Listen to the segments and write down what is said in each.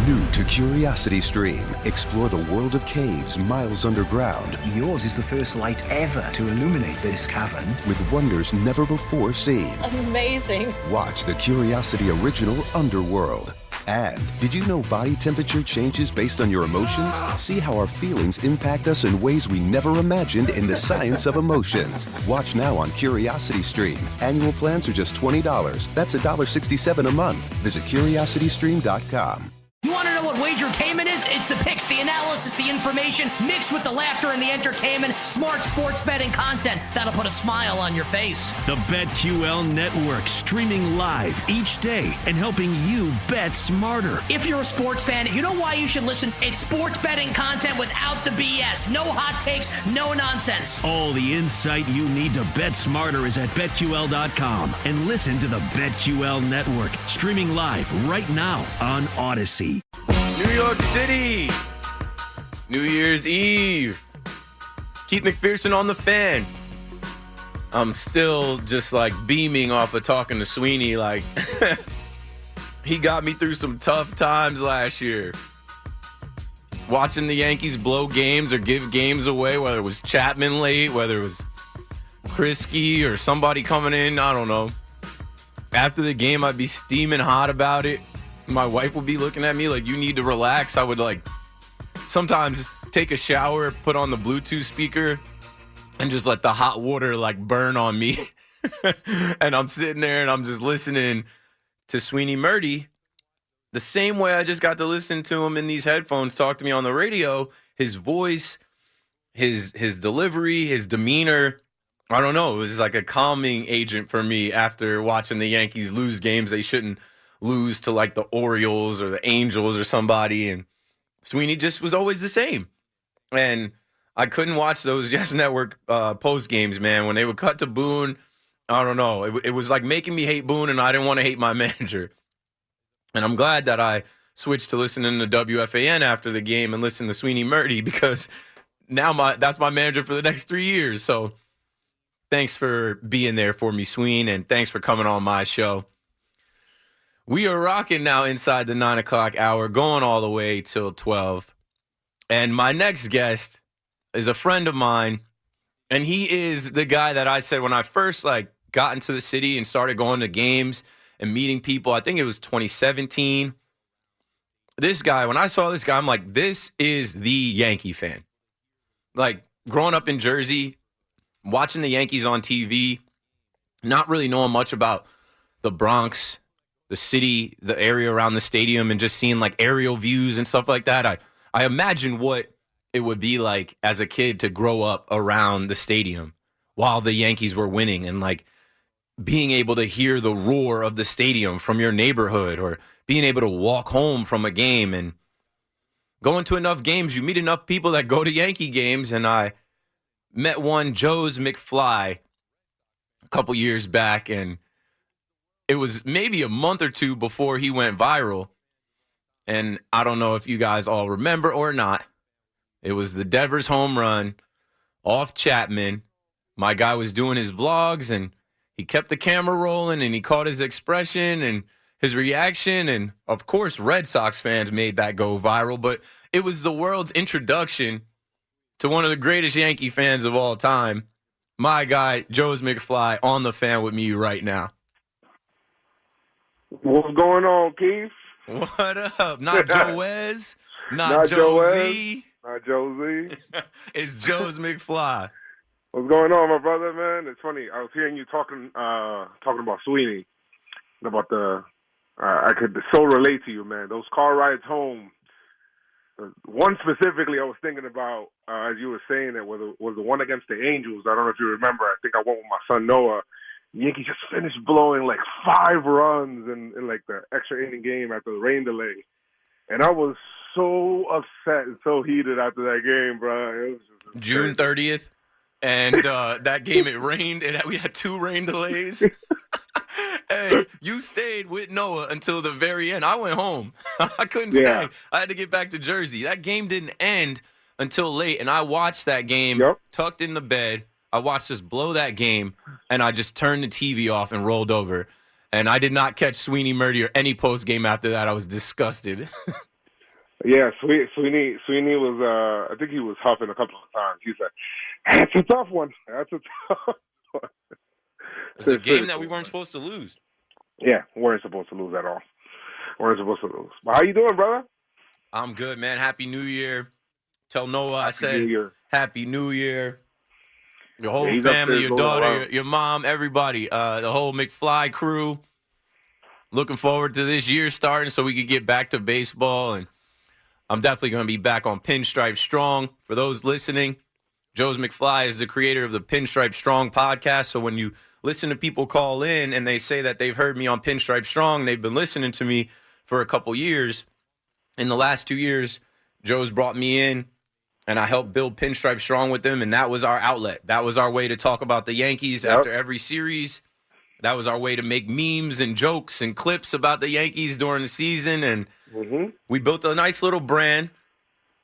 New to CuriosityStream, explore the world of caves miles underground Yours is the first light ever to illuminate this cavern. with wonders never before seen. Amazing. Watch the Curiosity original Underworld. And did you know body temperature changes based on your emotions? See how our feelings impact us in ways we never imagined in the science of emotions. Watch now on CuriosityStream. Annual plans are just $20. That's $1.67 a month. Visit curiositystream.com. You want to know what wagertainment is? It's the picks, the analysis, the information, mixed with the laughter and the entertainment. Smart sports betting content that'll put a smile on your face. The BetQL Network, streaming live each day and helping you bet smarter. If you're a sports fan, you know why you should listen? It's sports betting content without the BS. No hot takes, no nonsense. All the insight you need to bet smarter is at BetQL.com. And listen to the BetQL Network, streaming live right now on Odyssey. New York City, New Year's Eve. Keith McPherson on the Fan. I'm still just like beaming off of talking to Sweeney. Like, he got me through some tough times last year. Watching the Yankees blow games or give games away, whether it was Chapman late, whether it was Krisky or somebody coming in, I don't know. After the game, I'd be steaming hot about it. My wife would be looking at me like, you need to relax. I would like sometimes take a shower, put on the Bluetooth speaker, and just let the hot water like burn on me. And I'm sitting there and I'm just listening to Sweeney Murdy the same way I just got to listen to him in these headphones talk to me on the radio. His voice, his delivery, his demeanor. I don't know. It was like a calming agent for me after watching the Yankees lose games they shouldn't lose to like the Orioles or the Angels or somebody, and Sweeney just was always the same. And I couldn't watch those Yes Network post games, man. When they would cut to Boone, I don't know. It was like making me hate Boone, and I didn't want to hate my manager. And I'm glad that I switched to listening to WFAN after the game and listen to Sweeney Murdy, because now that's my manager for the next 3 years. So thanks for being there for me, Sween, and thanks for coming on my show. We are rocking now inside the 9 o'clock hour, going all the way till 12. And my next guest is a friend of mine, and he is the guy that I said when I first got into the city and started going to games and meeting people. I think it was 2017. This guy, when I saw this guy, I'm like, this is the Yankee fan. Like, growing up in Jersey, watching the Yankees on TV, not really knowing much about the Bronx, the city, the area around the stadium, and just seeing like aerial views and stuff like that. I imagine what it would be like as a kid to grow up around the stadium while the Yankees were winning, and like being able to hear the roar of the stadium from your neighborhood, or being able to walk home from a game. And going to enough games, you meet enough people that go to Yankee games. And I met one, Joe's McFly, a couple years back, and it was maybe a month or two before he went viral. And I don't know if you guys all remember or not. It was the Devers home run off Chapman. My guy was doing his vlogs, and he kept the camera rolling, and he caught his expression and his reaction. And, of course, Red Sox fans made that go viral. But it was the world's introduction to one of the greatest Yankee fans of all time. My guy, Joe's McFly, on the Fan with me right now. What's going on, Keith? What up? Not Joe Wez, not Joe Z. Not Joe Z. It's Joe's McFly. What's going on, my brother, man? It's funny. I was hearing you talking about Sweeney, about I could so relate to you, man. Those car rides home. One specifically I was thinking about, as you were saying it, was the one against the Angels. I don't know if you remember. I think I went with my son Noah. Yankees just finished blowing like 5 runs in like the extra inning game after the rain delay. And I was so upset and so heated after that game, bro. It was just June 30th. And that game, it rained. We had 2 rain delays. And you stayed with Noah until the very end. I went home. I couldn't stay. I had to get back to Jersey. That game didn't end until late. And I watched that game tucked in the bed. I watched us blow that game, and I just turned the TV off and rolled over. And I did not catch Sweeney Murdy or any post game after that. I was disgusted. Yeah, Sweeney was. I think he was huffing a couple of times. He said, "That's a tough one. That's a tough one." It's a game that we weren't supposed to lose. Yeah, we weren't supposed to lose at all. We weren't supposed to lose. But how you doing, brother? I'm good, man. Happy New Year. Tell Noah I Happy said New Year. Happy New Year. Your whole he's family, upstairs your rolling daughter, around. your mom, everybody, the whole McFly crew. Looking forward to this year starting so we could get back to baseball. And I'm definitely going to be back on Pinstripe Strong. For those listening, Joe's McFly is the creator of the Pinstripe Strong podcast. So when you listen to people call in and they say that they've heard me on Pinstripe Strong, they've been listening to me for a couple years. In the last 2 years, Joe's brought me in, and I helped build Pinstripe Strong with them, and that was our outlet. That was our way to talk about the Yankees after every series. That was our way to make memes and jokes and clips about the Yankees during the season, and we built a nice little brand.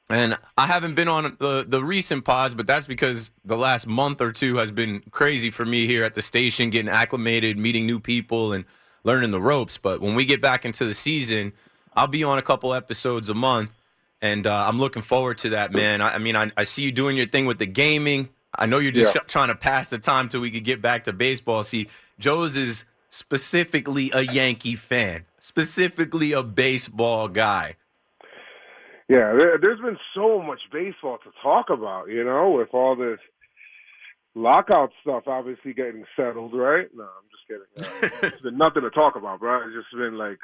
And I haven't been on the recent pods, but that's because the last month or two has been crazy for me here at the station, getting acclimated, meeting new people, and learning the ropes. But when we get back into the season, I'll be on a couple episodes a month, and I'm looking forward to that, man. I see you doing your thing with the gaming. I know you're just trying to pass the time till we could get back to baseball. See, Joe's is specifically a Yankee fan, specifically a baseball guy. Yeah, there's been so much baseball to talk about, with all this lockout stuff obviously getting settled, right? No, I'm just kidding. There's been nothing to talk about, bro. It's just been like,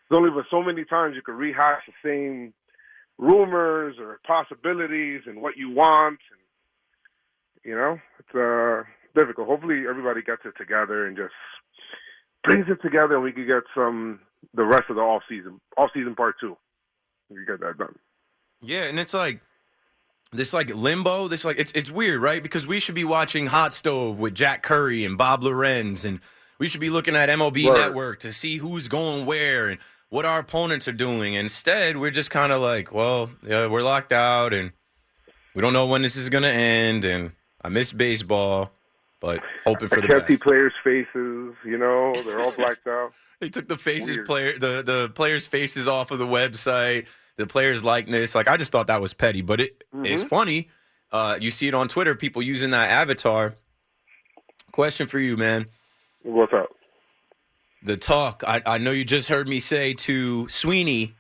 there's only been so many times you could rehash the same rumors or possibilities and what you want. And, it's difficult. Hopefully everybody gets it together and just brings it together and we can get the rest of the off-season part 2. You get that done. Yeah, and it's like this limbo, it's weird, right? Because we should be watching Hot Stove with Jack Curry and Bob Lorenz, and we should be looking at MLB Network to see who's going where and what our opponents are doing. Instead, we're just kind of like, well, yeah, we're locked out and we don't know when this is going to end, and I miss baseball, but hoping for the best. I can't see players' faces, they're all blacked out. They took the the players' faces off of the website, the players' likeness. I just thought that was petty, but it's funny. You see it on Twitter, people using that avatar. Question for you, man. What's up? The talk, I know you just heard me say to Sweeney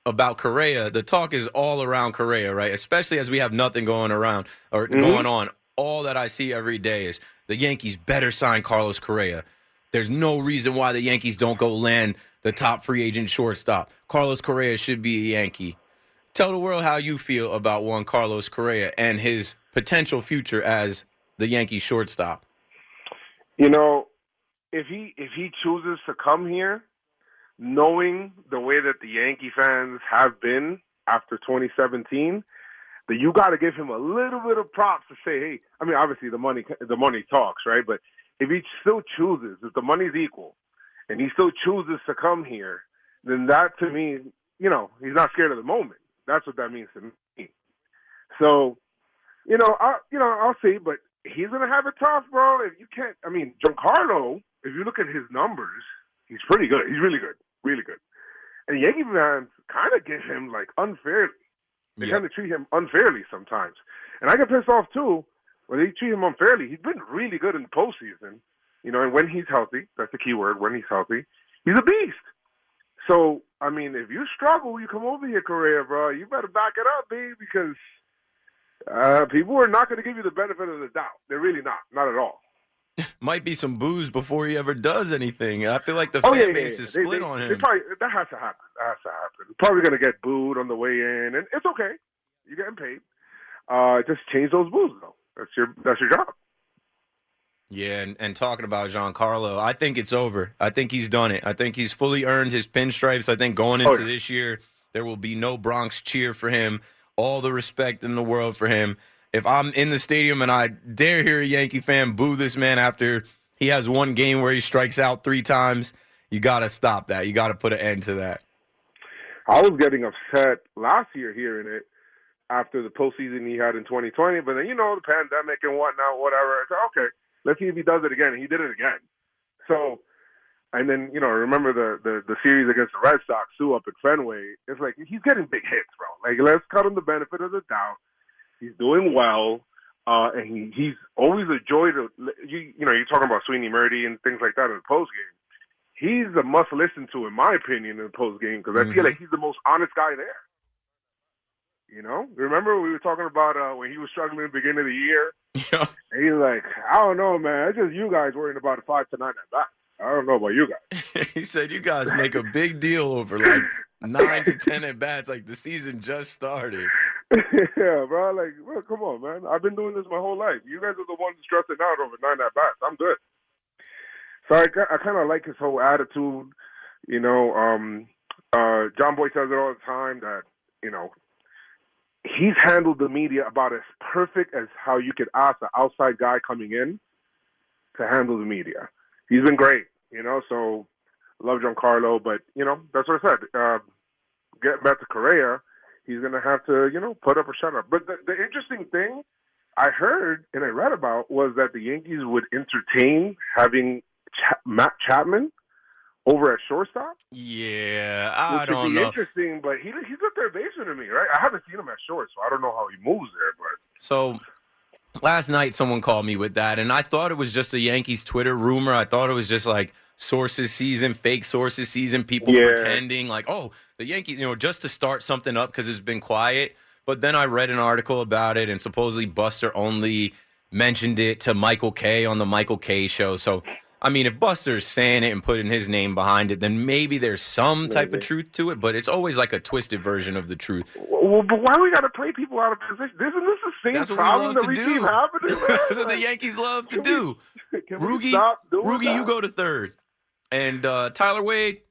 about Correa. The talk is all around Correa, right? Especially as we have nothing going around or going on. All that I see every day is the Yankees better sign Carlos Correa. There's no reason why the Yankees don't go land the top free agent shortstop. Carlos Correa should be a Yankee. Tell the world how you feel about one Carlos Correa and his potential future as the Yankee shortstop. If he chooses to come here, knowing the way that the Yankee fans have been after 2017, that you got to give him a little bit of props to say, hey, obviously the money talks, right? But if he still chooses, if the money's equal, and he still chooses to come here, then that to me, he's not scared of the moment. That's what that means to me. So, I'll see, but he's gonna have it tough, bro. If you can't, Giancarlo, if you look at his numbers, he's pretty good. He's really good, really good. And Yankee fans kind of get him unfairly. They kind of treat him unfairly sometimes, and I get pissed off too. When they treat him unfairly, he's been really good in the postseason, and when he's healthy, that's the key word, when he's healthy, he's a beast. So, if you struggle, you come over here, Correa, bro, you better back it up, B, because people are not going to give you the benefit of the doubt. They're really not at all. Might be some booze before he ever does anything. I feel like the fan base is split on him. That has to happen. Probably going to get booed on the way in, and it's okay. You're getting paid. Just change those boos, though. That's your job. Yeah, and talking about Giancarlo, I think it's over. I think he's done it. I think he's fully earned his pinstripes. I think going into this year, there will be no Bronx cheer for him. All the respect in the world for him. If I'm in the stadium and I dare hear a Yankee fan boo this man after he has one game where he strikes out 3 times, you got to stop that. You got to put an end to that. I was getting upset last year hearing it after the postseason he had in 2020, but then, the pandemic and whatnot, whatever. I said, okay, let's see if he does it again. And he did it again. So And then, remember the series against the Red Sox too up at Fenway. It's like he's getting big hits, bro. Like, let's cut him the benefit of the doubt. He's doing well, and he's always a joy to you're talking about Sweeney Murdy and things like that in the post game. He's a must listen to, in my opinion, in the post game because I feel like he's the most honest guy there. Remember we were talking about when he was struggling at the beginning of the year. Yeah. And he's like, I don't know, man. It's just you guys worrying about a 5 to 9 at bat. I don't know about you guys. He said you guys make a big deal over like 9 to 10 at bats, like the season just started. Yeah, bro. Like, well, come on, man. I've been doing this my whole life. You guys are the ones stressing out over 9 at bats. I'm good. So I kind of like his whole attitude. John Boy says it all the time that he's handled the media about as perfect as how you could ask an outside guy coming in to handle the media. He's been great, so love Giancarlo, but, that's what I said. Getting back to Correa, he's going to have to, put up or shut up. But the interesting thing I heard and I read about was that the Yankees would entertain having Matt Chapman over at shortstop. Yeah, I don't know. Which would be interesting, but he's a third baseman to me, right? I haven't seen him at short, so I don't know how he moves there. But so last night someone called me with that, and I thought it was just a Yankees Twitter rumor. I thought it was just like sources season, fake sources season, people pretending like, oh, the Yankees, just to start something up because it's been quiet. But then I read an article about it, and supposedly Buster only mentioned it to Michael Kay on the Michael Kay show. So, I mean, if Buster's saying it and putting his name behind it, then maybe there's some type of truth to it, but it's always like a twisted version of the truth. Well, but why we got to play people out of position? Isn't this the same problem that we keep happening, man? That's what the Yankees love to do. Roogie, you go to third. And Tyler Wade,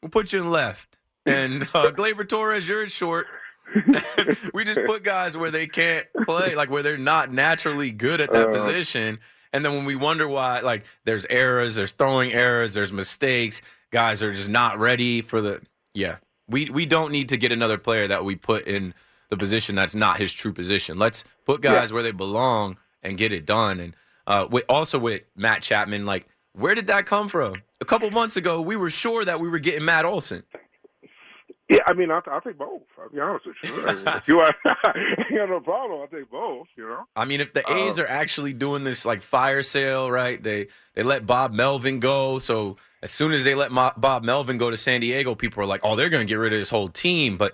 we'll put you in left. And Gleyber Torres, you're in short. We just put guys where they can't play, like where they're not naturally good at that position. And then when we wonder why, like, there's errors, there's throwing errors, there's mistakes, guys are just not ready for the – yeah. We don't need to get another player that we put in the position that's not his true position. Let's put guys where they belong and get it done. And also with Matt Chapman, like, where did that come from? A couple months ago, we were sure that we were getting Matt Olson. Yeah, I mean, I'll take both. I'll be honest with you. If you have no problem, I'll take both, I mean, if the A's are actually doing this, like, fire sale, right, they let Bob Melvin go. So as soon as they let Bob Melvin go to San Diego, people are like, oh, they're going to get rid of this whole team. But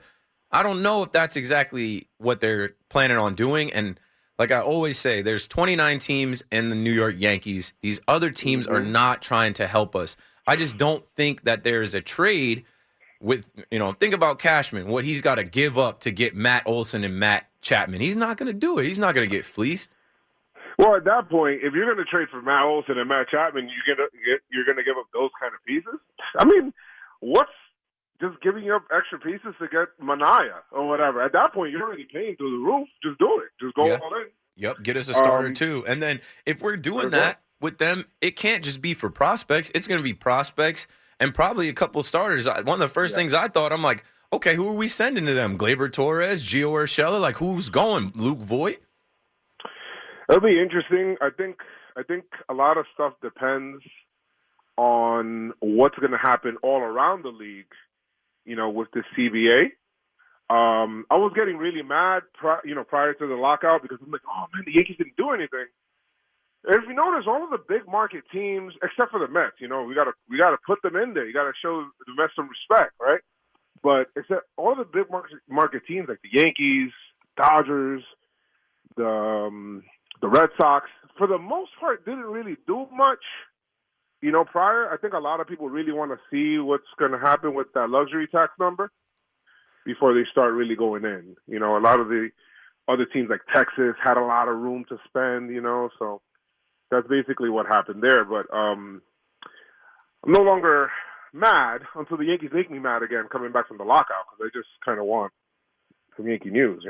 I don't know if that's exactly what they're planning on doing. And like I always say, there's 29 teams in the New York Yankees. These other teams are not trying to help us. I just don't think that there's a trade with, think about Cashman, what he's got to give up to get Matt Olson and Matt Chapman. He's not going to do it. He's not going to get fleeced. Well, at that point, if you're going to trade for Matt Olson and Matt Chapman, you're going to give up those kind of pieces? I mean, what's just giving up extra pieces to get Manaea or whatever? At that point, you're already paying through the roof. Just do it. Just go all in. Yep, get us a starter too. And then if we're doing that with them, it can't just be for prospects. It's going to be prospects and probably a couple starters. One of the first things I thought, I'm like, okay, who are we sending to them? Gleyber Torres, Gio Urshela? Like, who's going? Luke Voigt? It'll be interesting. I think a lot of stuff depends on what's going to happen all around the league, with the CBA. I was getting really mad, prior to the lockout because I'm like, oh man, the Yankees didn't do anything. And if you notice, all of the big market teams, except for the Mets, we gotta put them in there. You gotta show the Mets some respect, right? But except all the big market teams like the Yankees, Dodgers, the Red Sox, for the most part, didn't really do much. Prior, I think a lot of people really want to see what's going to happen with that luxury tax number before they start really going in. A lot of the other teams like Texas had a lot of room to spend, so that's basically what happened there. But I'm no longer mad until the Yankees make me mad again coming back from the lockout because I just kind of want some Yankee news,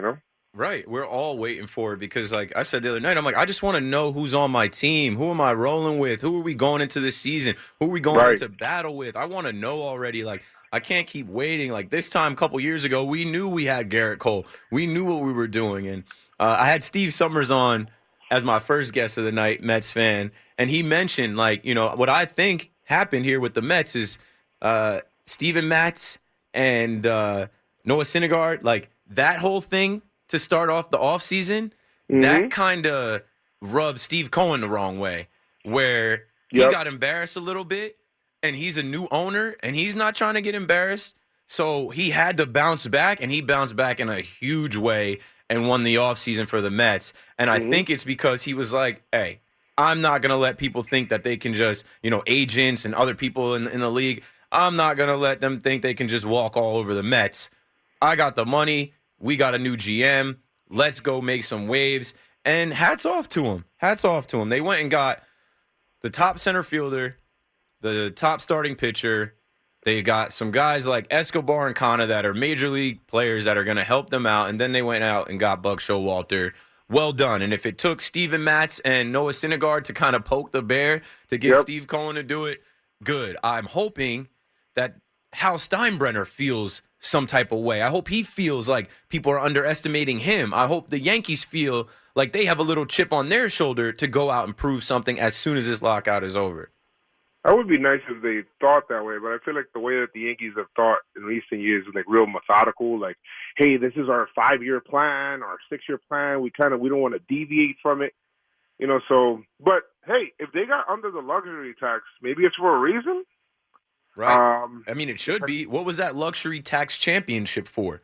Right. We're all waiting for it because, like I said the other night, I'm like, I just want to know who's on my team. Who am I rolling with? Who are we going into this season? Who are we going into battle with? I want to know already. Like, I can't keep waiting. Like, this time a couple years ago, we knew we had Garrett Cole. We knew what we were doing. And I had Steve Summers on as my first guest of the night, Mets fan, and he mentioned, like, what I think happened here with the Mets is Steven Matz and Noah Syndergaard, like that whole thing to start off the offseason, that kind of rubbed Steve Cohen the wrong way, where he got embarrassed a little bit, and he's a new owner, and he's not trying to get embarrassed. So he had to bounce back, and he bounced back in a huge way and won the offseason for the Mets. And I think it's because he was like, hey, I'm not going to let people think that they can just, agents and other people in the league, I'm not going to let them think they can just walk all over the Mets. I got the money. We got a new GM. Let's go make some waves. And hats off to him. Hats off to him. They went and got the top center fielder, the top starting pitcher. They got some guys like Escobar and Kana that are major league players that are going to help them out. And then they went out and got Buck Showalter. Well done. And if it took Steven Matz and Noah Syndergaard to kind of poke the bear to get Steve Cohen to do it, good. I'm hoping that Hal Steinbrenner feels some type of way. I hope he feels like people are underestimating him. I hope the Yankees feel like they have a little chip on their shoulder to go out and prove something as soon as this lockout is over. That would be nice if they thought that way, but I feel like the way that the Yankees have thought in recent years is like real methodical. Like, hey, this is our 5-year plan, our 6-year plan. We don't want to deviate from it, So, but hey, if they got under the luxury tax, maybe it's for a reason. Right. It should be. What was that luxury tax championship for?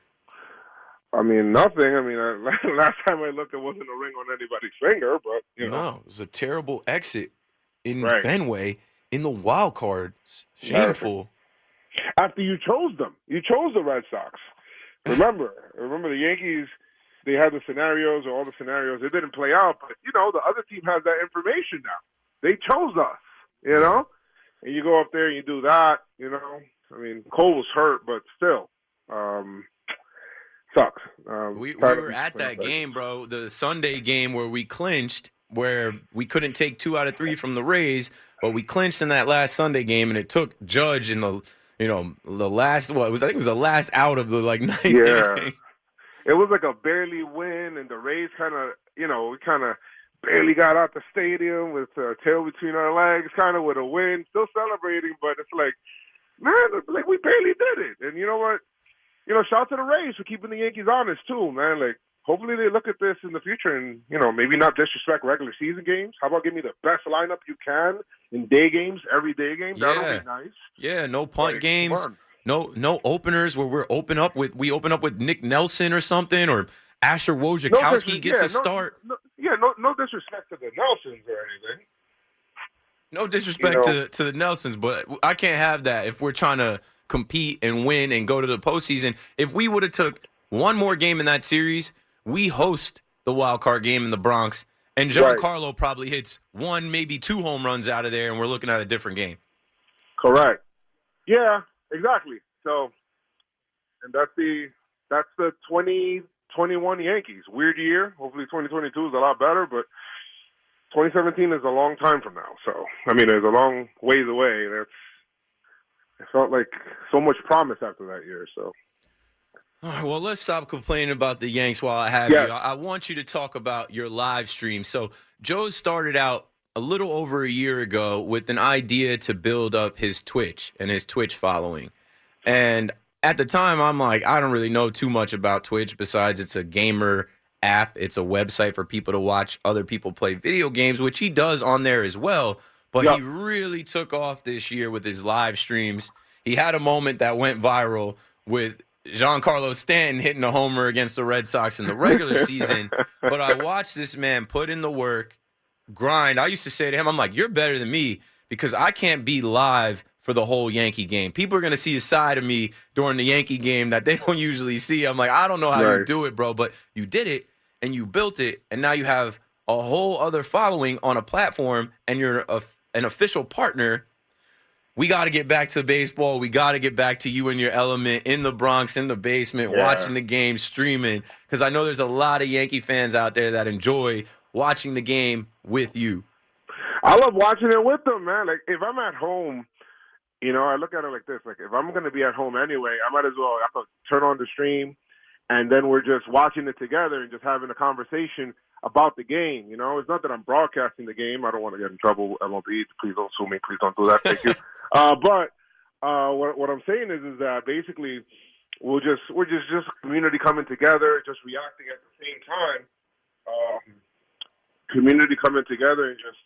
Nothing. Last time I looked, it wasn't a ring on anybody's finger, but No, it was a terrible exit in Fenway. In the wild card, shameful. After you chose them, you chose the Red Sox. Remember the Yankees. They had the scenarios, or all the scenarios. It didn't play out, but the other team has that information now. They chose us, And you go up there and you do that, Cole was hurt, but still, sucks. We were at that game, bro. The Sunday game where we clinched, where we couldn't take 2 out of 3 from the Rays. But we clinched in that last Sunday game, and it took Judge in the last. I think it was the last out of the ninth inning. It was like a barely win, and the Rays kind of, we kind of barely got out the stadium with a tail between our legs, kind of with a win, still celebrating. But it's like, man, we barely did it. And you know what? Shout out to the Rays for keeping the Yankees honest too, man. Hopefully they look at this in the future and, maybe not disrespect regular season games. How about give me the best lineup you can in day games, every day game? That'll be nice. Yeah, no punt games, no openers where we open up with Nick Nelson or something, or Asher Wojciechowski gets a start. No disrespect to the Nelsons or anything. No disrespect to the Nelsons, but I can't have that if we're trying to compete and win and go to the postseason. If we would have took one more game in that series, we host the wild card game in the Bronx, and Giancarlo probably hits 1, maybe 2 home runs out of there, and we're looking at a different game. Correct. Yeah, exactly. So, and that's the 2021 Yankees. Weird year. Hopefully 2022 is a lot better, but 2017 is a long time from now. So, there's a long ways away. It felt like so much promise after that year, so. All right, well, let's stop complaining about the Yanks while I have you. I want you to talk about your live stream. So Joe started out a little over a year ago with an idea to build up his Twitch and his Twitch following. And at the time, I'm like, I don't really know too much about Twitch besides it's a gamer app. It's a website for people to watch other people play video games, which he does on there as well. But he really took off this year with his live streams. He had a moment that went viral with Giancarlo Stanton hitting a homer against the Red Sox in the regular season. But I watched this man put in the work, grind. I used to say to him, I'm like, you're better than me because I can't be live for the whole Yankee game. People are going to see a side of me during the Yankee game that they don't usually see. I'm like, I don't know how you do it, bro, but you did it and you built it, and now you have a whole other following on a platform, and you're an official partner. We got to get back to baseball. We got to get back to you in your element in the Bronx, in the basement, watching the game, streaming, because I know there's a lot of Yankee fans out there that enjoy watching the game with you. I love watching it with them, man. Like, if I'm at home, I look at it like this. Like, if I'm going to be at home anyway, I might as well turn on the stream, and then we're just watching it together and just having a conversation about the game. It's not that I'm broadcasting the game. I don't want to get in trouble. MLB, please don't sue me. Please don't do that. Thank you. What I'm saying is that basically we're just community coming together, just reacting at the same time. Community coming together and just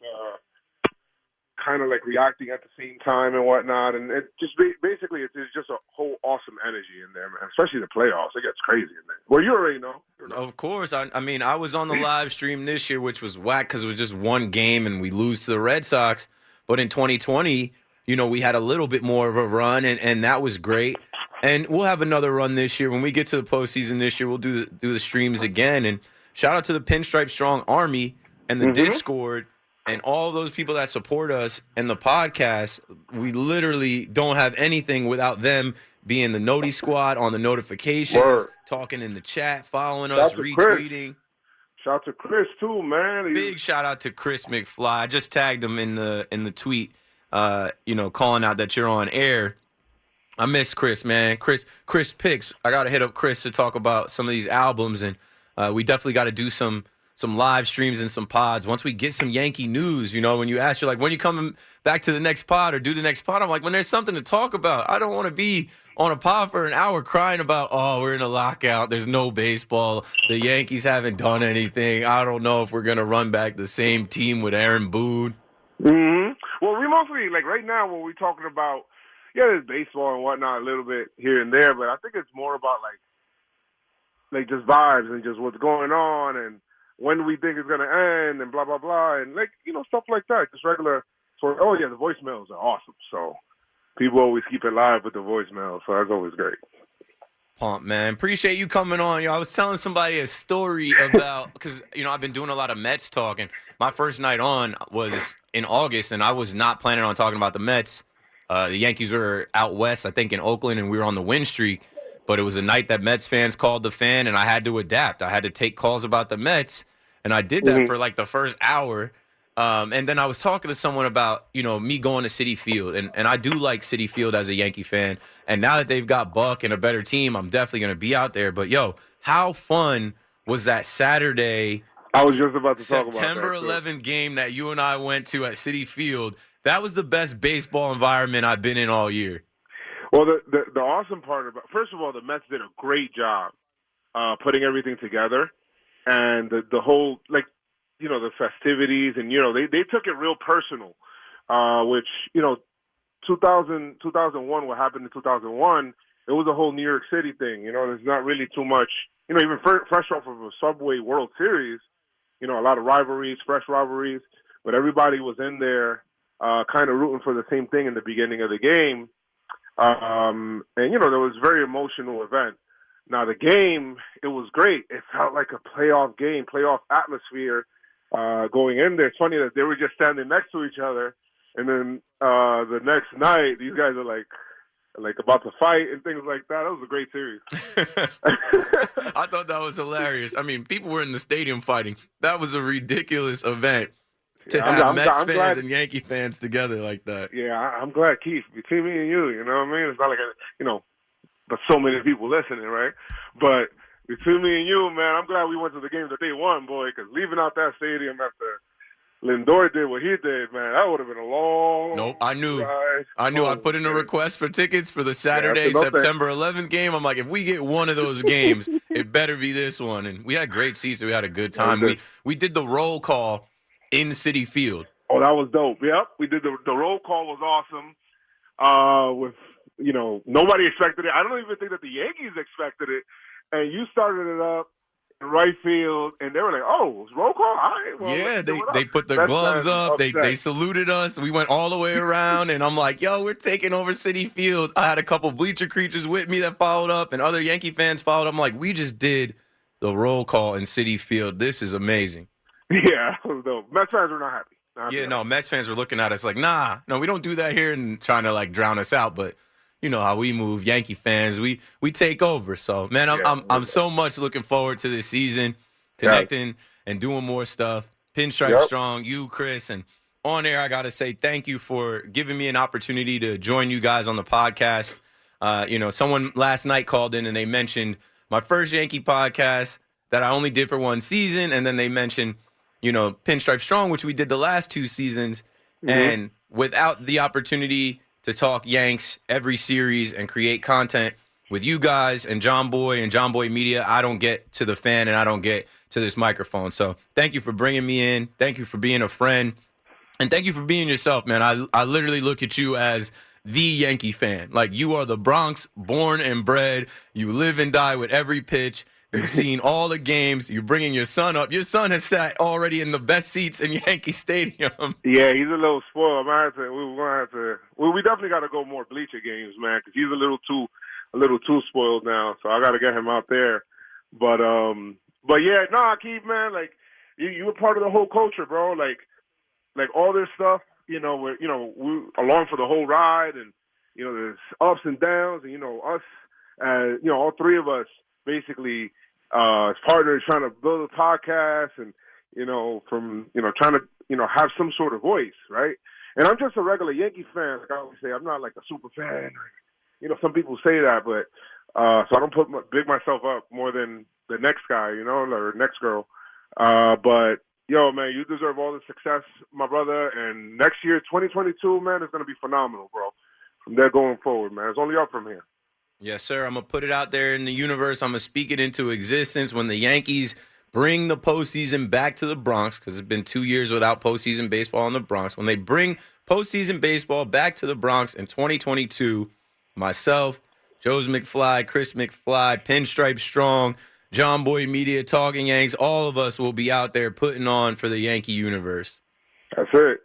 kind of like reacting at the same time and whatnot, and it just basically it's just a whole awesome energy in there, man. Especially the playoffs, it gets crazy in there. Well, you already know. Of course. I mean, I was on the live stream this year, which was whack because it was just one game and we lose to the Red Sox. But in 2020, we had a little bit more of a run, and that was great. And we'll have another run this year. When we get to the postseason this year, we'll do the streams again. And shout out to the Pinstripe Strong Army and the Discord and all those people that support us and the podcast. We literally don't have anything without them being the Noti Squad on the notifications, talking in the chat, following us, retweeting. Shout out to Chris too, man. Big shout out to Chris McFly. I just tagged him in the tweet, calling out that you're on air. I miss Chris, man. Chris picks. I gotta hit up Chris to talk about some of these albums, and we definitely got to do some live streams and some pods. Once we get some Yankee news, when you ask, you're like, when you coming back to the next pod or do the next pod? I'm like, when there's something to talk about. I don't want to be on a pod for an hour crying about, we're in a lockout. There's no baseball. The Yankees haven't done anything. I don't know if we're going to run back the same team with Aaron Boone. Mm-hmm. Well, we mostly, like right now when we're talking about, there's baseball and whatnot a little bit here and there, but I think it's more about like just vibes and just what's going on and when we think it's going to end and blah, blah, blah. And, stuff like that. Just regular sort of, the voicemails are awesome. So people always keep it live with the voicemails. So that's always great. Pump, man. Appreciate you coming on. I was telling somebody a story about, because, I've been doing a lot of Mets talking. My first night on was in August, and I was not planning on talking about the Mets. The Yankees were out west, I think, in Oakland, and we were on the win streak. But it was a night that Mets fans called the fan, and I had to adapt. I had to take calls about the Mets, and I did that for like the first hour. And then I was talking to someone about, me going to Citi Field. And I do like Citi Field as a Yankee fan. And now that they've got Buck and a better team, I'm definitely going to be out there. But, how fun was that Saturday? I was just about to talk about that. September 11th game that you and I went to at Citi Field. That was the best baseball environment I've been in all year. Well, the awesome part about, first of all, the Mets did a great job putting everything together, and the whole the festivities, and they took it real personal, which 2001, what happened in 2001, it was a whole New York City thing. There's not really too much, even fresh off of a Subway World Series, a lot of rivalries, fresh rivalries, but everybody was in there kind of rooting for the same thing in the beginning of the game. And there was a very emotional event. Now the game, it was great. It felt like a playoff game, playoff atmosphere going in there. It's funny that they were just standing next to each other, and then the next night these guys are like about to fight and things like that. That was a great series. I thought that was hilarious. I mean, people were in the stadium fighting. That was a ridiculous event. To have Mets fans and Yankee fans together like that. Yeah, I'm glad, Keith. Between me and you, you know what I mean? It's not like, but so many people listening, right? But between me and you, man, I'm glad we went to the game that they won, boy, because leaving out that stadium after Lindor did what he did, man, that would have been a long Nope, I knew. drive. I put in a request for tickets for the Saturday, September 11th game. I'm like, if we get one of those games, it better be this one. And we had great seats. So we had a good time. We did the roll call in Citi Field. Oh, that was dope. Yep, we did the roll call was awesome. With nobody expected it. I don't even think that the Yankees expected it. And you started it up in right field, and they were like, "Oh, it's roll call." All right, well, yeah, they put their gloves up. They saluted us. We went all the way around, and I'm like, "Yo, we're taking over Citi Field." I had a couple bleacher creatures with me that followed up, and other Yankee fans followed up. I'm like, "We just did the roll call in Citi Field. This is amazing." Yeah, that was dope. Mets fans were not happy. Mets fans were looking at us like, nah, no, we don't do that here, and trying to drown us out. But you know how we move, Yankee fans, we take over. So, man, I'm so much looking forward to this season, connecting and doing more stuff. Pinstripe Strong, you, Chris, and on air, I got to say thank you for giving me an opportunity to join you guys on the podcast. Someone last night called in and they mentioned my first Yankee podcast that I only did for one season, and then they mentioned Pinstripe Strong, which we did the last 2 seasons. Mm-hmm. And without the opportunity to talk Yanks every series and create content with you guys and John Boy and John Boy Media. I don't get to the fan and I don't get to this microphone. So thank you for bringing me in. Thank you for being a friend. And thank you for being yourself, man. I literally look at you as the Yankee fan. Like, you are the Bronx born and bred. You live and die with every pitch. You've seen all the games. You're bringing your son up. Your son has sat already in the best seats in Yankee Stadium. Yeah, he's a little spoiled. We definitely got to go more bleacher games, man, because he's a little too spoiled now. So I got to get him out there. But yeah, no, Keith, man, like you were part of the whole culture, bro. Like all this stuff, we're along for the whole ride, and there's ups and downs, and us, all three of us basically as partners trying to build a podcast, and from trying to have some sort of voice, right? And I'm just a regular Yankee fan, like I always say. I'm not like a super fan. Some people say that, but so I don't big myself up more than the next guy, or next girl. But yo, man, you deserve all the success, my brother. And next year, 2022, man, is going to be phenomenal, bro. From there going forward, man. It's only up from here. Yes, sir. I'm going to put it out there in the universe. I'm going to speak it into existence when the Yankees bring the postseason back to the Bronx, because it's been 2 years without postseason baseball in the Bronx. When they bring postseason baseball back to the Bronx in 2022, myself, Joe's McFly, Chris McFly, Pinstripe Strong, John Boy Media, Talking Yanks, all of us will be out there putting on for the Yankee universe. That's it.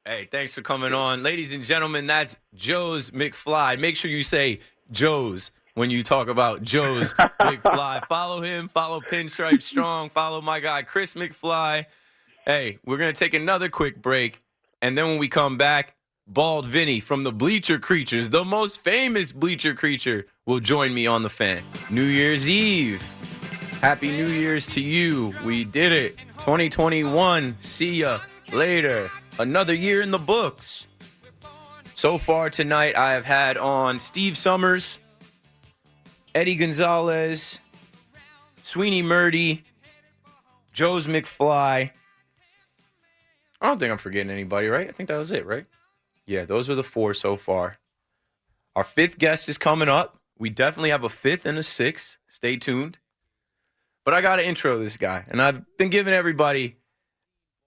Hey, thanks for coming on. Ladies and gentlemen, that's Joe's McFly. Make sure you say Joe's when you talk about Joe's McFly. Follow him. Follow Pinstripe Strong. Follow my guy, Chris McFly. Hey, we're going to take another quick break. And then when we come back, Bald Vinny from the Bleacher Creatures, the most famous Bleacher Creature, will join me on the Fan. New Year's Eve. Happy New Year's to you. We did it. 2021. See ya later. Another year in the books. So far tonight, I have had on Steve Summers, Eddie Gonzalez, Sweeney Murdy, Joe's McFly. I don't think I'm forgetting anybody, right? I think that was it, right? Yeah, those are the four so far. Our fifth guest is coming up. We definitely have a fifth and a sixth. Stay tuned. But I got to intro this guy. And I've been giving everybody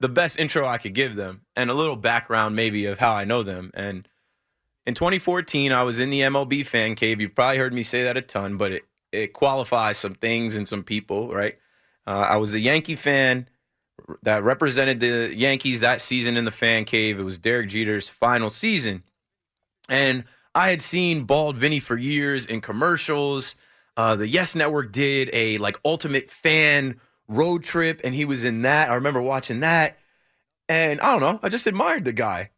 the best intro I could give them and a little background maybe of how I know them. And in 2014, I was in the MLB fan cave. You've probably heard me say that a ton, but it qualifies some things and some people, right? I was a Yankee fan that represented the Yankees that season in the fan cave. It was Derek Jeter's final season. And I had seen Bald Vinny for years in commercials. The Yes Network did a ultimate fan road trip, and he was in that. I remember watching that. And I don't know, I just admired the guy.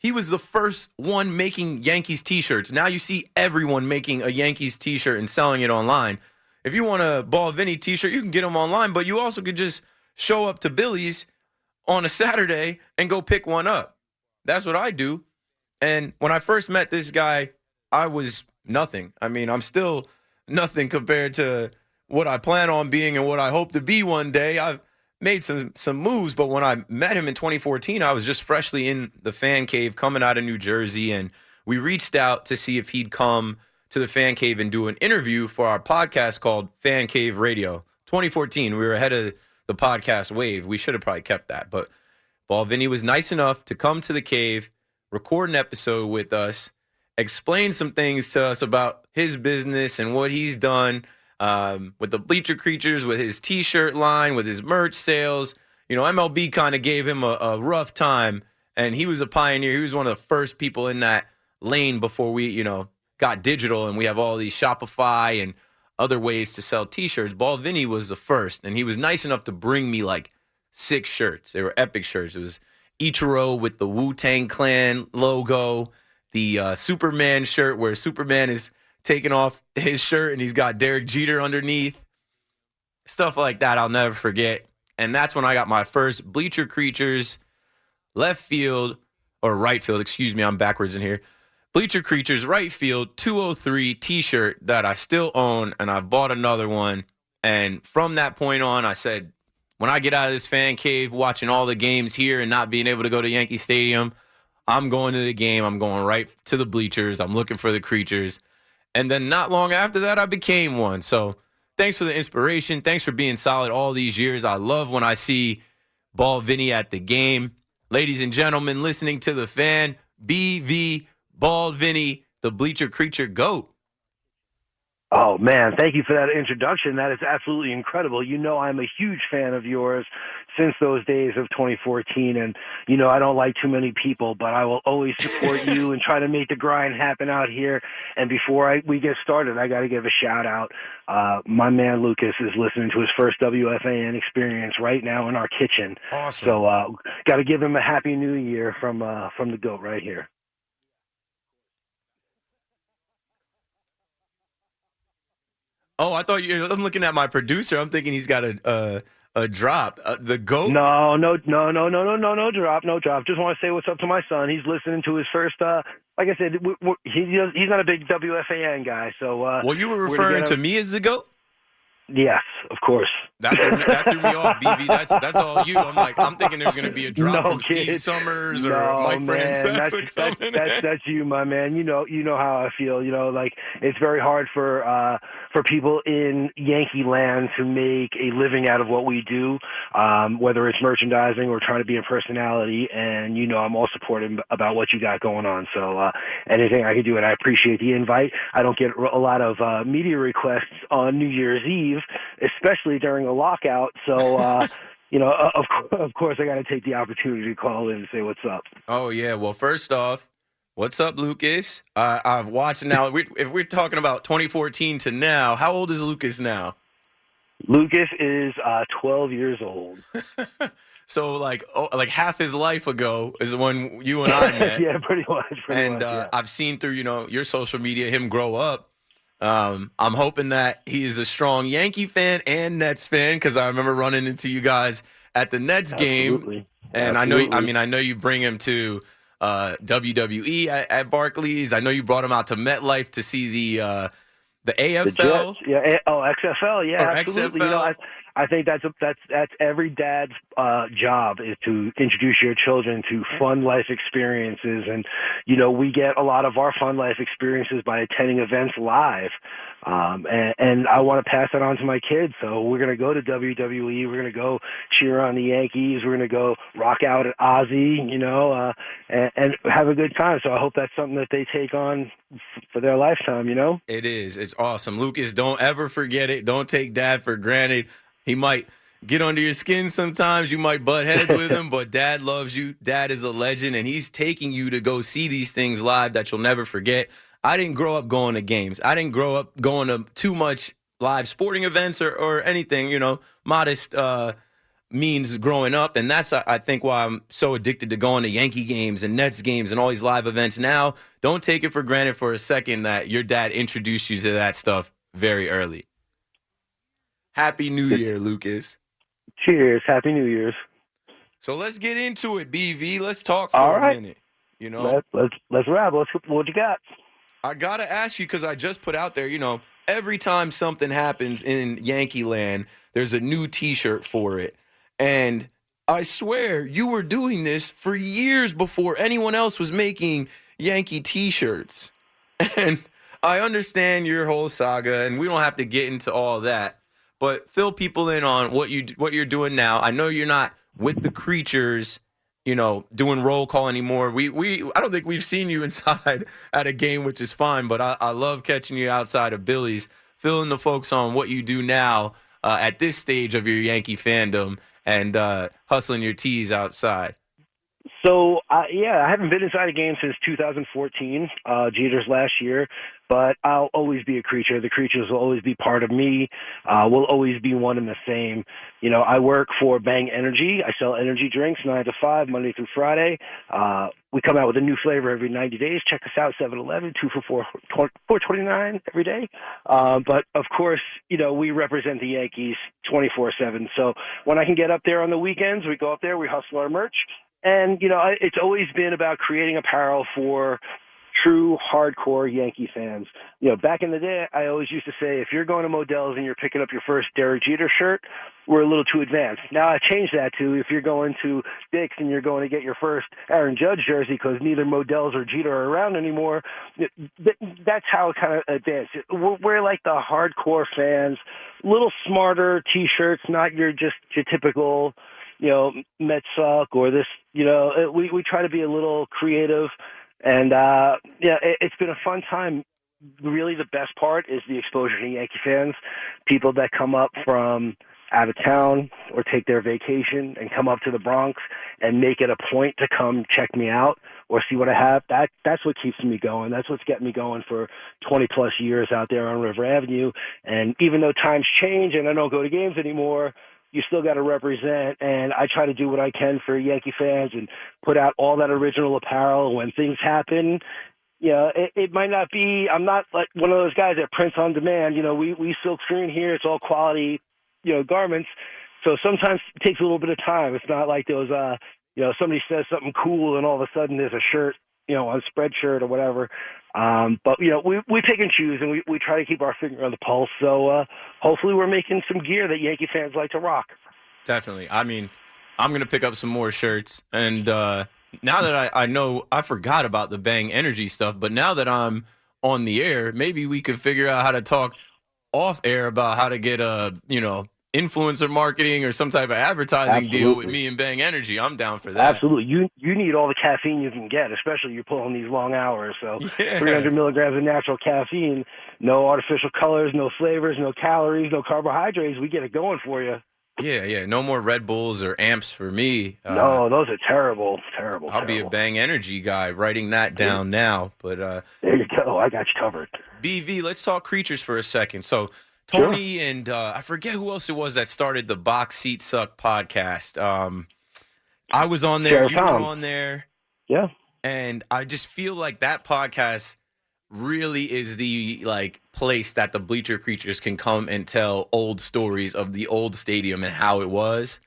He was the first one making Yankees t-shirts. Now you see everyone making a Yankees t-shirt and selling it online. If you want a Bald Vinny t-shirt, you can get them online, but you also could just show up to Billy's on a Saturday and go pick one up. That's what I do. And when I first met this guy, I was nothing. I mean, I'm still nothing compared to what I plan on being and what I hope to be one day. I've made some moves, but when I met him in 2014, I was just freshly in the fan cave coming out of New Jersey, and we reached out to see if he'd come to the fan cave and do an interview for our podcast called Fan Cave Radio. 2014, we were ahead of the podcast wave. We should have probably kept that, but Bald Vinny was nice enough to come to the cave, record an episode with us, explain some things to us about his business and what he's done with the Bleacher Creatures, with his T-shirt line, with his merch sales. MLB kind of gave him a rough time, and he was a pioneer. He was one of the first people in that lane before we, got digital, and we have all these Shopify and other ways to sell T-shirts. Bald Vinny was the first, and he was nice enough to bring me 6 shirts. They were epic shirts. It was Ichiro with the Wu-Tang Clan logo, the Superman shirt where Superman is taking off his shirt and he's got Derek Jeter underneath. Stuff like that I'll never forget. And that's when I got my first Bleacher Creatures right field, I'm backwards in here. Bleacher Creatures right field 203 T-shirt that I still own, and I've bought another one. And from that point on, I said, when I get out of this fan cave watching all the games here and not being able to go to Yankee Stadium, I'm going to the game. I'm going right to the bleachers. I'm looking for the creatures. And then not long after that, I became one. So thanks for the inspiration. Thanks for being solid all these years. I love when I see Bald Vinny at the game. Ladies and gentlemen, listening to the fan, BV, Bald Vinny, the bleacher creature GOAT. Oh, man, thank you for that introduction. That is absolutely incredible. You know I'm a huge fan of yours since those days of 2014. And, you know, I don't like too many people, but I will always support you and try to make the grind happen out here. And before we get started, I got to give a shout-out. My man Lucas is listening to his first WFAN experience right now in our kitchen. Awesome. So got to give him a Happy New Year from the GOAT right here. Oh, I thought I'm looking at my producer. I'm thinking he's got a drop. The GOAT? No drop. Just want to say what's up to my son. He's listening to his first, like I said, he's not a big WFAN guy. So, well, you were referring to me as the GOAT? Yes, of course. That threw me off, BV. That's all you. I'm thinking there's going to be a drop from Steve Summers or Mike Francesa. That's you, my man. You know how I feel. You know, like it's very hard for people in Yankee land to make a living out of what we do, whether it's merchandising or trying to be a personality. And you know, I'm all supportive about what you got going on. So anything I can do, and I appreciate the invite. I don't get a lot of media requests on New Year's Eve, especially during a lockout. So, you know, of course, I got to take the opportunity to call in and say what's up. Oh, yeah. Well, first off, what's up, Lucas? I've watched now. If we're talking about 2014 to now, how old is Lucas now? Lucas is 12 years old. So, like half his life ago is when you and I met. Yeah, pretty much. Yeah. I've seen through, you know, your social media him grow up. I'm hoping that he is a strong Yankee fan and Nets fan, because I remember running into you guys at the Nets game. And Absolutely. I know you bring him to WWE at Barclays. I know you brought him out to MetLife to see the AFL. The Jets. Yeah. XFL. Yeah, or absolutely. XFL. You know, I think that's every dad's job, is to introduce your children to fun life experiences. And, you know, we get a lot of our fun life experiences by attending events live. And I want to pass that on to my kids. So we're going to go to WWE. We're going to go cheer on the Yankees. We're going to go rock out at Ozzy, you know, and have a good time. So I hope that's something that they take on for their lifetime, you know? It is. It's awesome. Lucas, don't ever forget it. Don't take Dad for granted. He might get under your skin sometimes. You might butt heads with him, but Dad loves you. Dad is a legend, and he's taking you to go see these things live that you'll never forget. I didn't grow up going to games. I didn't grow up going to too much live sporting events or anything, you know, modest means growing up. And that's, I think, why I'm so addicted to going to Yankee games and Nets games and all these live events now. Don't take it for granted for a second that your dad introduced you to that stuff very early. Happy New Year, Lucas. Cheers. Happy New Year's. So let's get into it, BV. Let's talk for a minute. You know, let's wrap. What you got? I gotta ask you, because I just put out there, you know, every time something happens in Yankee land, there's a new T-shirt for it. And I swear you were doing this for years before anyone else was making Yankee T-shirts. And I understand your whole saga, and we don't have to get into all that. But fill people in on what you're doing now. I know you're not with the creatures, you know, doing roll call anymore. I don't think we've seen you inside at a game, which is fine. But I love catching you outside of Billy's. Fill in the folks on what you do now at this stage of your Yankee fandom and hustling your tees outside. So, I haven't been inside a game since 2014, Jeter's last year, but I'll always be a creature. The creatures will always be part of me. We'll always be one and the same. You know, I work for Bang Energy. I sell energy drinks 9 to 5, Monday through Friday. We come out with a new flavor every 90 days. Check us out, 7-Eleven, 2 for $4.29 every day. But, of course, you know, we represent the Yankees 24/7. So when I can get up there on the weekends, we go up there, we hustle our merch. And, you know, it's always been about creating apparel for true hardcore Yankee fans. Back in the day, I always used to say, if you're going to Modell's and you're picking up your first Derek Jeter shirt, we're a little too advanced. Now I changed that to, if you're going to Dick's and you're going to get your first Aaron Judge jersey because neither Modell's or Jeter are around anymore, that's how it kind of advanced. We're like the hardcore fans, little smarter T-shirts, not your typical, Mets suck or this, we try to be a little creative. And, it's been a fun time. Really, the best part is the exposure to Yankee fans, people that come up from out of town or take their vacation and come up to the Bronx and make it a point to come check me out or see what I have. That's what keeps me going. That's what's getting me going for 20 plus years out there on River Avenue. And even though times change and I don't go to games anymore, you still got to represent, and I try to do what I can for Yankee fans and put out all that original apparel when things happen. It might not be, I'm not like one of those guys that prints on demand. We silk screen here. It's all quality, garments. So sometimes it takes a little bit of time. It's not like those, somebody says something cool and all of a sudden there's a shirt, on Spreadshirt or whatever. But we pick and choose, and we try to keep our finger on the pulse. So hopefully we're making some gear that Yankee fans like to rock. Definitely. I mean, I'm going to pick up some more shirts. And now that I know, I forgot about the Bang Energy stuff, but now that I'm on the air, maybe we could figure out how to talk off air about how to get influencer marketing or some type of advertising deal with me and Bang Energy. I'm down for that. Absolutely. You need all the caffeine you can get, especially you're pulling these long hours. So Yeah. 300 milligrams of natural caffeine, no artificial colors, no flavors, no calories, no carbohydrates. We get it going for you. Yeah. No more Red Bulls or amps for me. No, those are terrible. I'll be a Bang Energy guy, writing that down now. But there you go. I got you covered. BV, let's talk creatures for a second. So Tony and I forget who else it was that started the Box Seat Suck podcast. I was on there. You were on there. Yeah. And I just feel like that podcast really is the place that the Bleacher Creatures can come and tell old stories of the old stadium and how it was.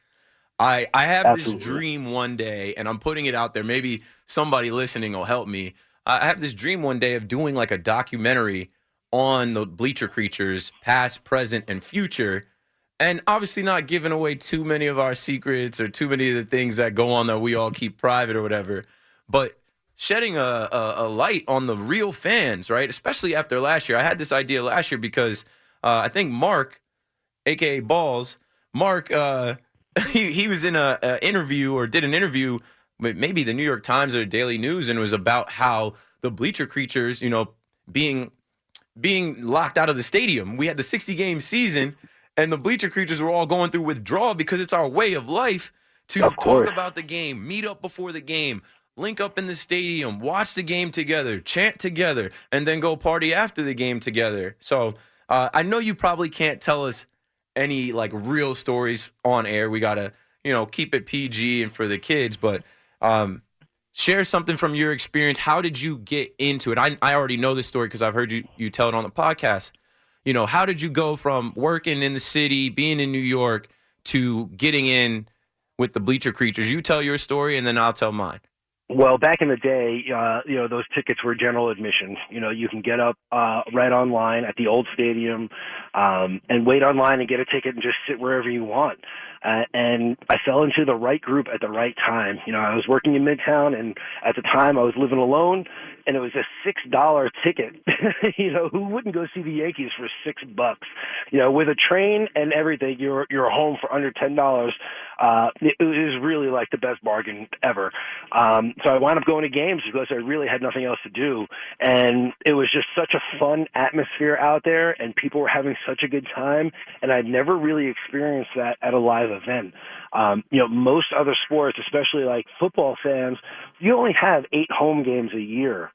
I have this dream one day, and I'm putting it out there. Maybe somebody listening will help me. I have this dream one day of doing a documentary on the Bleacher Creatures, past, present, and future, and obviously not giving away too many of our secrets or too many of the things that go on that we all keep private or whatever, but shedding a light on the real fans, right? Especially after last year. I had this idea last year because I think Mark, a.k.a. Balls, Mark, he was in an interview or did an interview with maybe the New York Times or Daily News, and it was about how the Bleacher Creatures, being locked out of the stadium. We had the 60-game season, and the Bleacher Creatures were all going through withdrawal because it's our way of life to talk about the game, meet up before the game, link up in the stadium, watch the game together, chant together, and then go party after the game together. So I know you probably can't tell us any real stories on air. We got to, keep it PG and for the kids, but share something from your experience. How did you get into it? I already know this story because I've heard you tell it on the podcast. How did you go from working in the city, being in New York, to getting in with the Bleacher Creatures? You tell your story, and then I'll tell mine. Well, back in the day, those tickets were general admission. You can get up right online at the old stadium and wait online and get a ticket and just sit wherever you want. And I fell into the right group at the right time. I was working in Midtown, and at the time I was living alone, and it was a $6 ticket. Who wouldn't go see the Yankees for $6? With a train and everything, you're home for under $10. It was really the best bargain ever. So I wound up going to games because I really had nothing else to do, and it was just such a fun atmosphere out there, and people were having such a good time, and I'd never really experienced that at a live event. Most other sports, especially football fans, you only have 8 home games a year.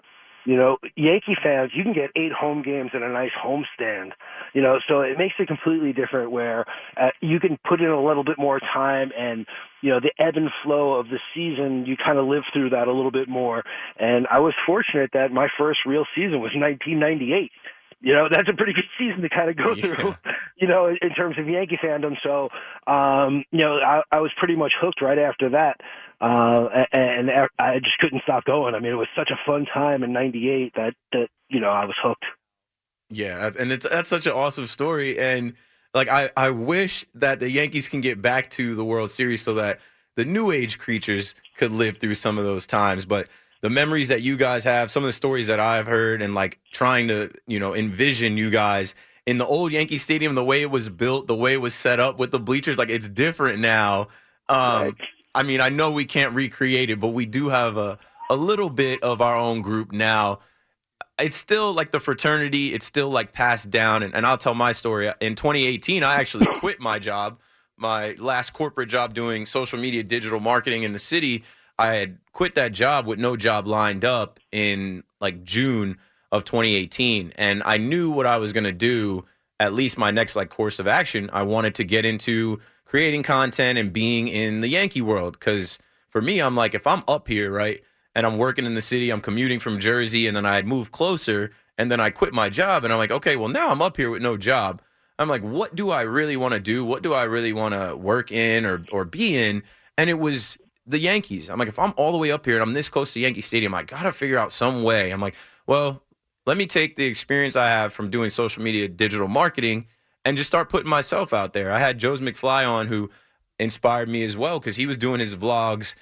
Yankee fans, you can get 8 home games in a nice homestand. So it makes it completely different where you can put in a little bit more time, and the ebb and flow of the season, you kind of live through that a little bit more. And I was fortunate that my first real season was 1998. that's a pretty good season to kind of go through, in terms of Yankee fandom. So, I was pretty much hooked right after that. And I just couldn't stop going. I mean, it was such a fun time in '98 that I was hooked. Yeah, and that's such an awesome story. And like, I wish that the Yankees can get back to the World Series so that the new age creatures could live through some of those times. But the memories that you guys have, some of the stories that I've heard, and like trying to, envision you guys in the old Yankee Stadium, the way it was built, the way it was set up with the bleachers, like it's different now. Right. I mean, I know we can't recreate it, but we do have a little bit of our own group now. It's still like the fraternity. It's still like passed down. And I'll tell my story. In 2018, I actually quit my job, my last corporate job doing social media digital marketing in the city. I had quit that job with no job lined up in like June of 2018. And I knew what I was going to do, at least my next like course of action. I wanted to get into creating content and being in the Yankee world. Because for me, I'm like, if I'm up here, right, and I'm working in the city, I'm commuting from Jersey, and then I had moved closer, and then I quit my job, and I'm like, okay, well, now I'm up here with no job. I'm like, what do I really want to do? What do I really want to work in or be in? And it was the Yankees. I'm like, if I'm all the way up here and I'm this close to Yankee Stadium, I got to figure out some way. I'm like, well, let me take the experience I have from doing social media digital marketing and just start putting myself out there. I had Joe's McFly on, who inspired me as well, because he was doing his vlogs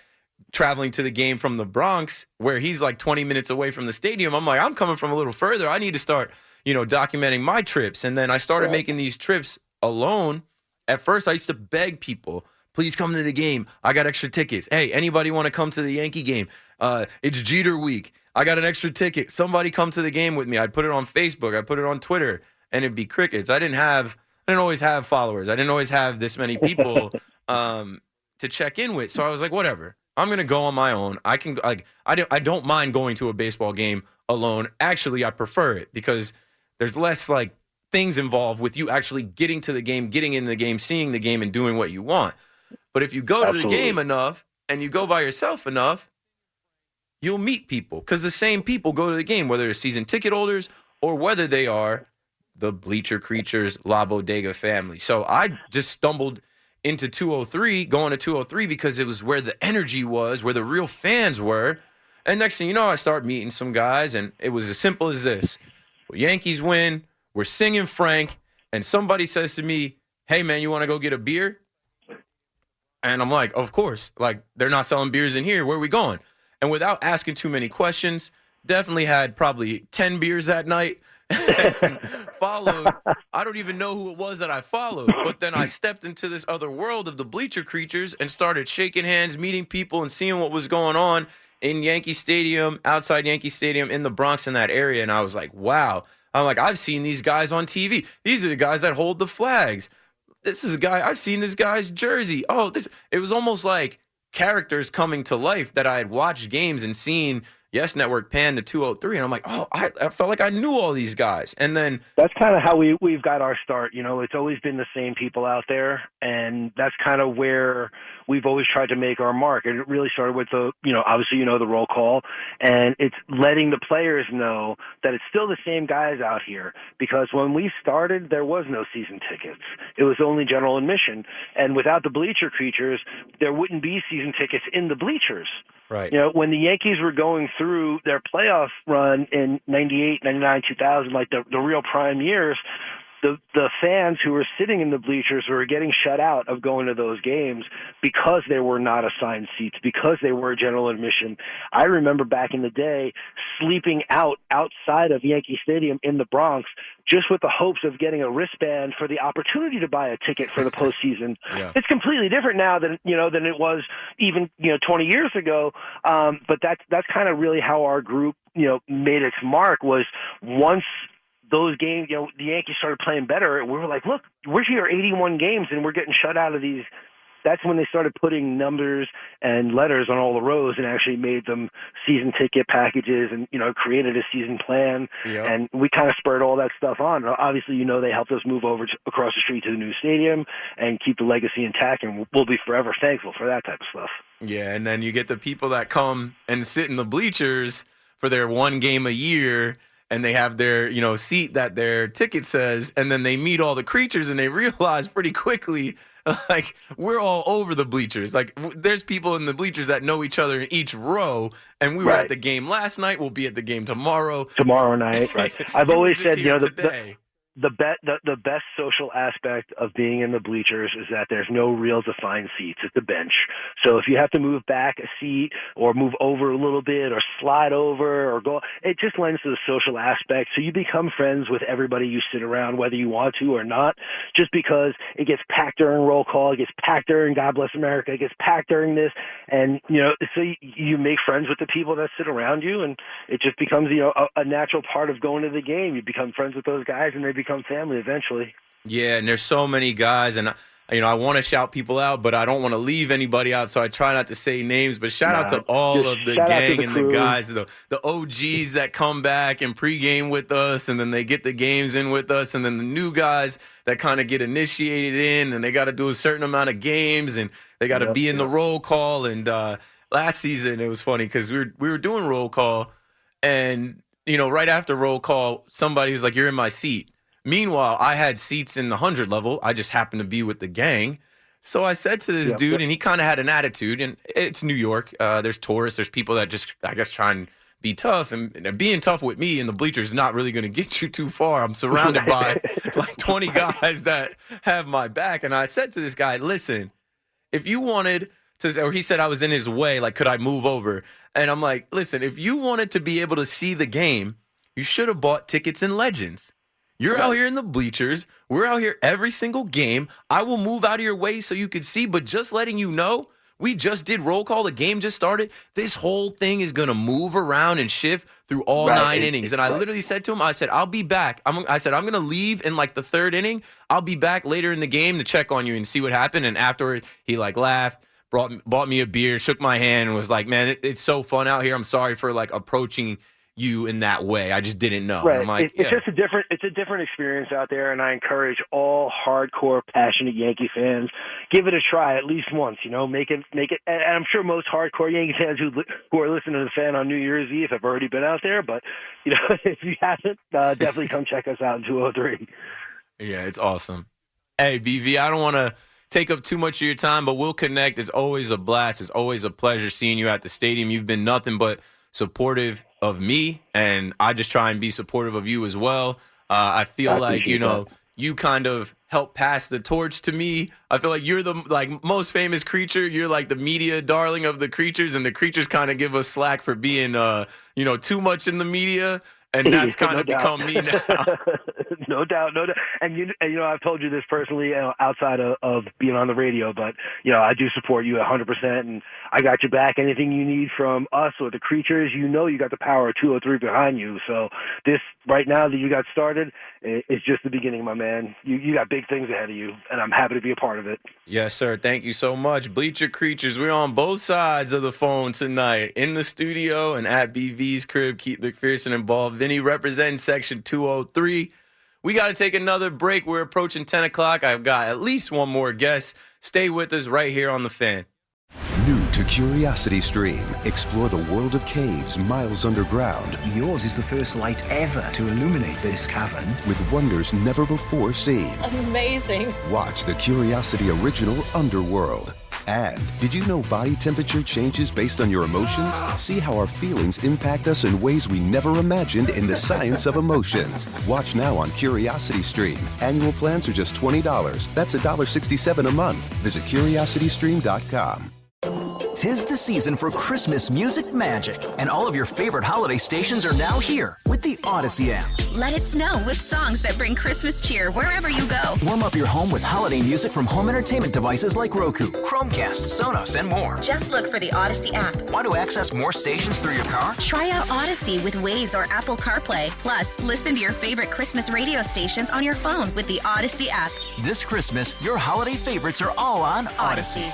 traveling to the game from the Bronx, where he's like 20 minutes away from the stadium. I'm like, I'm coming from a little further. I need to start, documenting my trips. And then I started making these trips alone. At first, I used to beg people, please come to the game. I got extra tickets. Hey, anybody want to come to the Yankee game? It's Jeter week. I got an extra ticket. Somebody come to the game with me. I'd put it on Facebook. I'd put it on Twitter, and it'd be crickets. I didn't always have followers. I didn't always have this many people to check in with. So I was like, whatever. I'm going to go on my own. I don't mind going to a baseball game alone. Actually, I prefer it because there's less like things involved with you actually getting to the game, getting in the game, seeing the game, and doing what you want. But if you go to the game enough and you go by yourself enough, you'll meet people, because the same people go to the game, whether they're season ticket holders or whether they are the Bleacher Creatures La Bodega family. So I just stumbled into 203, going to 203 because it was where the energy was, where the real fans were. And next thing you know, I start meeting some guys, and it was as simple as this. Yankees win, we're singing Frank, and somebody says to me, hey, man, you want to go get a beer? And I'm like, of course. Like, they're not selling beers in here. Where are we going? And without asking too many questions, definitely had probably 10 beers that night. And followed. I don't even know who it was that I followed, but then I stepped into this other world of the Bleacher Creatures and started shaking hands, meeting people, and seeing what was going on in Yankee Stadium, outside Yankee Stadium, in the Bronx, in that area. And I was like, wow. I'm like, I've seen these guys on TV. These are the guys that hold the flags. This is a guy, I've seen this guy's jersey. Oh, it was almost like characters coming to life that I had watched games and seen. Yes Network pan to 203, and I'm like, oh, I felt like I knew all these guys. And then that's kind of how we've got our start. It's always been the same people out there, and that's kind of where we've always tried to make our mark. And it really started with obviously the roll call, and it's letting the players know that it's still the same guys out here. Because when we started, there was no season tickets; it was only general admission. And without the Bleacher Creatures, there wouldn't be season tickets in the bleachers. Right. When the Yankees were going through their playoff run in 98, 99, 2000, like the real prime years, the fans who were sitting in the bleachers were getting shut out of going to those games because they were not assigned seats, because they were general admission. I remember back in the day sleeping outside of Yankee Stadium in the Bronx just with the hopes of getting a wristband for the opportunity to buy a ticket for the postseason. Yeah. It's completely different now than it was even 20 years ago. But that's kind of really how our group made its mark, was once those games, the Yankees started playing better, we were like, look, we're here 81 games and we're getting shut out of these. That's when they started putting numbers and letters on all the rows and actually made them season ticket packages and, created a season plan. Yep. And we kind of spurred all that stuff on. Obviously, they helped us move over across the street to the new stadium and keep the legacy intact. And we'll be forever thankful for that type of stuff. Yeah, and then you get the people that come and sit in the bleachers for their one game a year, and they have their, seat that their ticket says, and then they meet all the creatures and they realize pretty quickly, like, we're all over the bleachers. Like, there's people in the bleachers that know each other in each row, and we were at the game last night. We'll be at the game tomorrow. Tomorrow night, right. I've always said, the best social aspect of being in the bleachers is that there's no real defined seats at the bench. So if you have to move back a seat or move over a little bit or slide over or go, it just lends to the social aspect. So you become friends with everybody you sit around, whether you want to or not, just because it gets packed during roll call, it gets packed during God Bless America, it gets packed during this. And, so you make friends with the people that sit around you, and it just becomes, a natural part of going to the game. You become friends with those guys, and they become family eventually. Yeah, and there's so many guys, and I want to shout people out, but I don't want to leave anybody out, so I try not to say names. But shout out to all of the gang and the guys, the OGs that come back and pregame with us, and then they get the games in with us, and then the new guys that kind of get initiated in, and they got to do a certain amount of games, and they got to be in the roll call. And last season it was funny because we were doing roll call, and right after roll call, somebody was like, "You're in my seat." Meanwhile, I had seats in the 100 level. I just happened to be with the gang. So I said to this dude, and he kind of had an attitude, and it's New York. There's tourists. There's people that just, I guess, try and be tough. And being tough with me in the bleachers is not really going to get you too far. I'm surrounded by like 20 guys that have my back. And I said to this guy, listen, if you wanted to, or he said I was in his way, like, could I move over? And I'm like, listen, if you wanted to be able to see the game, you should have bought tickets in Legends. You're out here in the bleachers. We're out here every single game. I will move out of your way so you can see, but just letting you know, we just did roll call. The game just started. This whole thing is going to move around and shift through all 9 innings. And I literally said to him, I said, I'll be back. I said, I'm going to leave in like the 3rd inning. I'll be back later in the game to check on you and see what happened. And afterwards, he like laughed, bought me a beer, shook my hand, and was like, man, it's so fun out here. I'm sorry for like approaching you in that way. I just didn't know. Right. I'm like, it's just a different experience out there, and I encourage all hardcore, passionate Yankee fans, give it a try at least once. Make it. And I'm sure most hardcore Yankee fans who are listening to the fan on New Year's Eve have already been out there. But if you haven't, definitely come check us out in 203. Yeah, it's awesome. Hey, BV, I don't want to take up too much of your time, but we'll connect. It's always a blast. It's always a pleasure seeing you at the stadium. You've been nothing but supportive of me, and I just try and be supportive of you as well. I feel like, you kind of help pass the torch to me. I feel like you're the most famous creature. You're like the media darling of the creatures, and the creatures kind of give us slack for being, too much in the media. And that's kind of become me now. No doubt. And I've told you this personally, outside of being on the radio, but I do support you 100%, and I got your back. Anything you need from us or the creatures, you got the power of 203 behind you. So this right now that you got started, it's just the beginning, my man. You got big things ahead of you, and I'm happy to be a part of it. Yes, sir. Thank you so much. Bleacher Creatures, we're on both sides of the phone tonight, in the studio and at BV's crib. Keith McPherson and Ball Vinny representing Section 203. We got to take another break. We're approaching 10 o'clock. I've got at least one more guest. Stay with us right here on The Fan. New to CuriosityStream, explore the world of caves miles underground Yours is the first light ever to illuminate this cavern. with wonders never before seen. Amazing. Watch the Curiosity original Underworld. And did you know body temperature changes based on your emotions? See how our feelings impact us in ways we never imagined in the science of emotions. Watch now on CuriosityStream. Annual plans are just $20. That's $1.67 a month. Visit CuriosityStream.com. 'Tis the season for Christmas music magic, and all of your favorite holiday stations are now here with the Odyssey app. Let it snow with songs that bring Christmas cheer wherever you go. Warm up your home with holiday music from home entertainment devices like Roku, Chromecast, Sonos, and more. Just look for the Odyssey app. Want to access more stations through your car? Try out Odyssey with Waze or Apple CarPlay. Plus, listen to your favorite Christmas radio stations on your phone with the Odyssey app. This Christmas, your holiday favorites are all on Odyssey.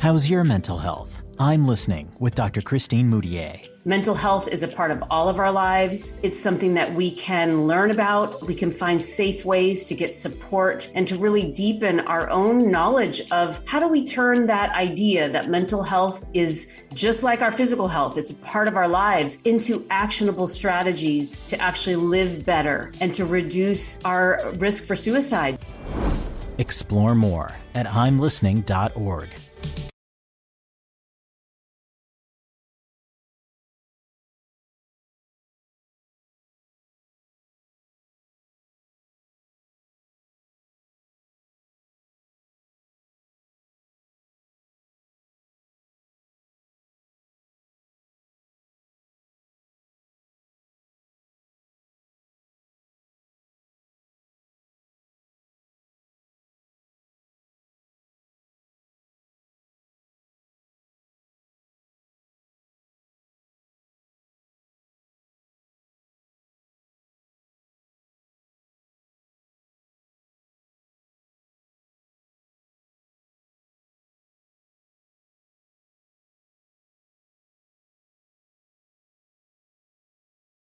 How's your mental health? I'm listening with Dr. Christine Moutier. Mental health is a part of all of our lives. It's something that we can learn about. We can find safe ways to get support and to really deepen our own knowledge of how do we turn that idea that mental health is just like our physical health, it's a part of our lives, into actionable strategies to actually live better and to reduce our risk for suicide. Explore more at imlistening.org.